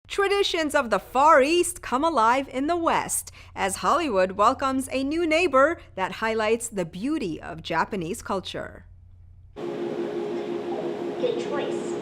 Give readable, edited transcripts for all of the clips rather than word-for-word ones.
Traditions of the Far East come alive in the West as Hollywood welcomes a new neighbor that highlights the beauty of Japanese culture. Good choice.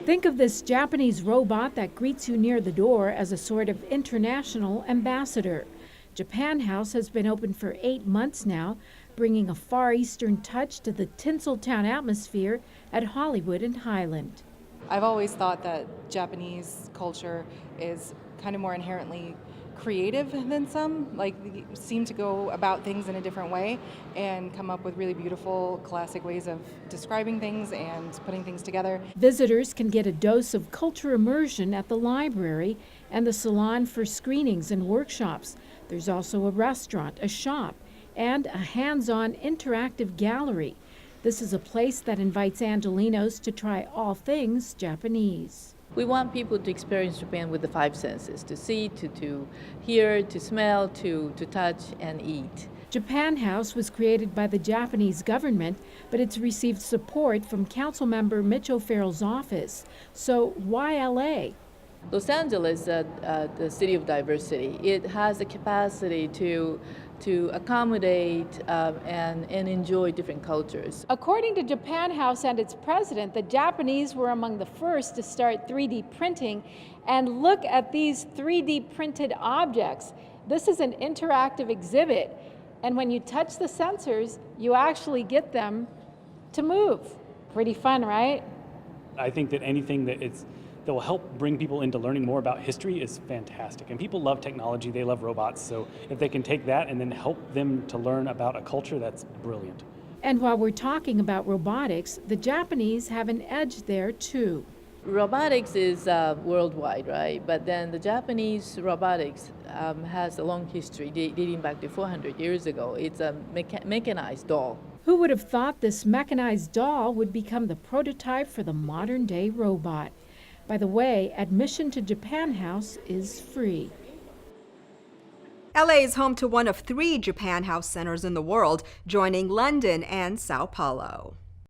Think of this Japanese robot that greets you near the door as a sort of international ambassador. Japan House has been open for 8 months now, bringing a Far Eastern touch to the Tinseltown atmosphere at Hollywood and Highland. I've always thought that Japanese culture is kind of more inherently creative than some, like they seem to go about things in a different way and come up with really beautiful classic ways of describing things and putting things together. Visitors can get a dose of culture immersion at the library and the salon for screenings and workshops. There's also a restaurant, a shop, and a hands-on interactive gallery. This is a place that invites Angelenos to try all things Japanese. We want people to experience Japan with the five senses, to see, to hear, to smell, to touch, and eat. Japan House was created by the Japanese government, but it's received support from council member Mitch O'Farrell's office. So why LA? Los Angeles, the city of diversity, it has the capacity to accommodate and enjoy different cultures. According to Japan House and its president, the Japanese were among the first to start 3D printing. And look at these 3D printed objects. This is an interactive exhibit. And when you touch the sensors, you actually get them to move. Pretty fun, right? I think that anything that will help bring people into learning more about history is fantastic. And people love technology, they love robots, so if they can take that and then help them to learn about a culture, that's brilliant. And while we're talking about robotics, the Japanese have an edge there too. Robotics is worldwide, right? But then the Japanese robotics has a long history dating back to 400 years ago. It's a mechanized doll. Who would have thought this mechanized doll would become the prototype for the modern day robot? By the way, admission to Japan House is free. LA is home to one of 3 Japan House centers in the world, joining London and Sao Paulo.